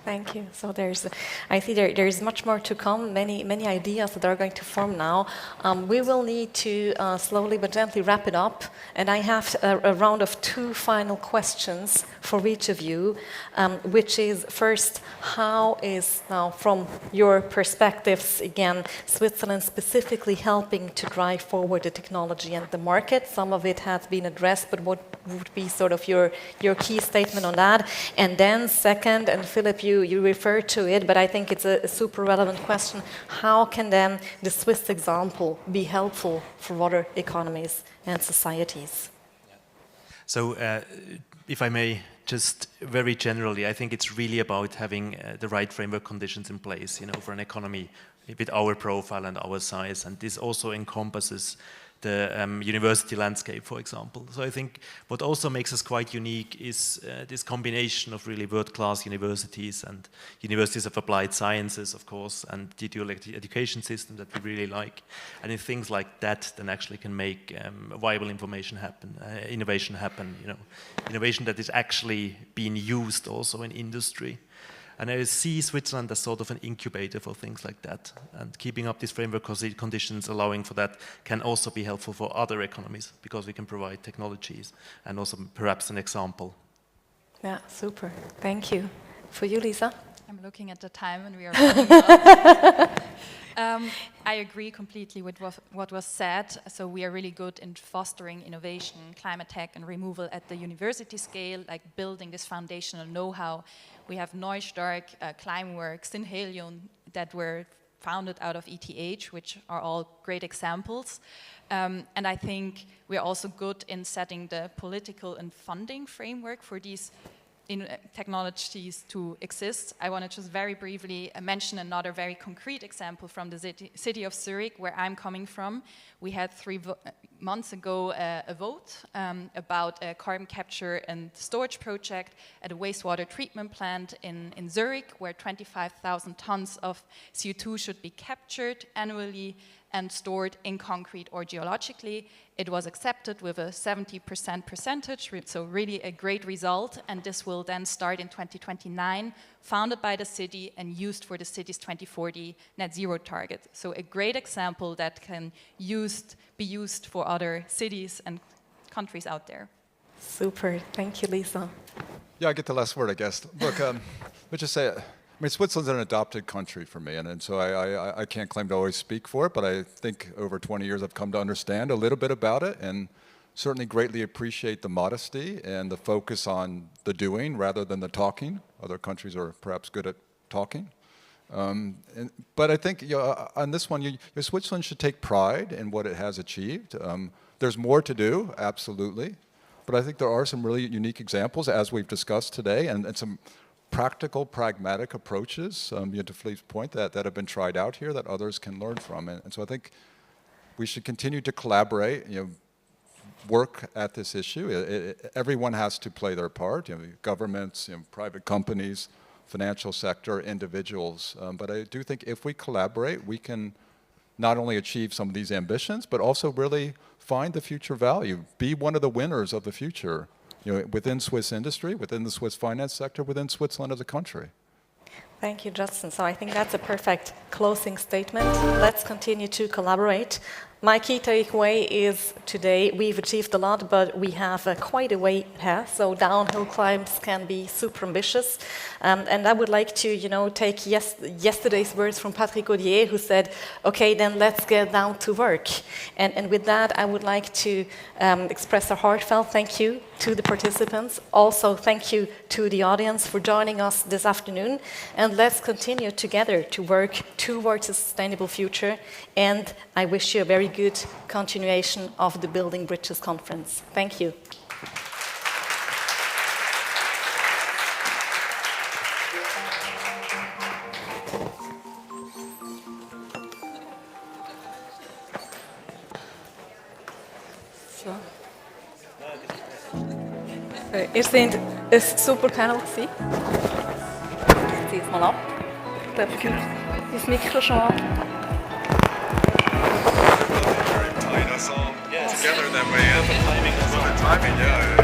Thank you. So I see there's much more to come, many ideas that are going to form now. We will need to slowly but gently wrap it up. And I have a round of 2 final questions for each of you, which is first, how is now from your perspectives, again, Switzerland specifically helping to drive forward the technology and the market? Some of it has been addressed, but what would be sort of your key statement on that? And then second, and Philip, you referred to it, but I think it's a super relevant question. How can then the Swiss example be helpful for other economies and societies? So if I may, just very generally, I think it's really about having the right framework conditions in place, for an economy with our profile and our size. And this also encompasses the university landscape, for example. So I think what also makes us quite unique is this combination of really world-class universities and universities of applied sciences, of course, and the dual education system that we really like. And if things like that then actually can make viable innovation happen, innovation that is actually being used also in industry. And I see Switzerland as sort of an incubator for things like that. And keeping up these framework conditions, allowing for that, can also be helpful for other economies, because we can provide technologies and also perhaps an example. Yeah, super. Thank you. For you, Lisa? I'm looking at the time and we are running out. I agree completely with what was said. So we are really good in fostering innovation, climate tech and removal at the university scale, like building this foundational know-how. We have Neustark, Climeworks, Synhelion that were founded out of ETH, which are all great examples. And I think we're also good in setting the political and funding framework for these technologies to exist. I want to just very briefly mention another very concrete example from the city of Zurich, where I'm coming from. We had 3 months ago a vote about a carbon capture and storage project at a wastewater treatment plant in Zurich, where 25,000 tons of CO2 should be captured annually and stored in concrete or geologically. It was accepted with a 70% percentage, so really a great result, and this will then start in 2029, founded by the city and used for the city's 2040 net zero target. So a great example that can be used for other cities and countries out there. Super, thank you, Lisa. Yeah, I get the last word, I guess. Look, let me just say, Switzerland's an adopted country for me, and so I can't claim to always speak for it, but I think over 20 years I've come to understand a little bit about it, and certainly greatly appreciate the modesty and the focus on the doing rather than the talking. Other countries are perhaps good at talking. But I think on this one, Switzerland should take pride in what it has achieved. There's more to do, absolutely, but I think there are some really unique examples, as we've discussed today, and some practical, pragmatic approaches, to Philippe's point, that have been tried out here that others can learn from. And so I think we should continue to collaborate, work at this issue. Everyone has to play their part, governments, private companies, financial sector, individuals. But I do think if we collaborate, we can not only achieve some of these ambitions, but also really find the future value, be one of the winners of the future, within Swiss industry, within the Swiss finance sector, within Switzerland as a country. Thank you, Justin. So I think that's a perfect closing statement. Let's continue to collaborate. My key takeaway is today we've achieved a lot, but we have quite a way ahead. So downhill climbs can be super ambitious. And I would like to, take yesterday's words from Patrick Audier, who said, okay, then let's get down to work. And with that, I would like to express a heartfelt thank you to the participants. Also, thank you to the audience for joining us this afternoon. And let's continue together to work towards a sustainable future. And I wish you a very good continuation of the Building Bridges conference. Thank you. So. Ihr seid ein super Panel gewesen. Ich ziehe es mal ab. Ich glaube, ich habe das Mikro schon an. Tied us all together that way. The timing, yeah.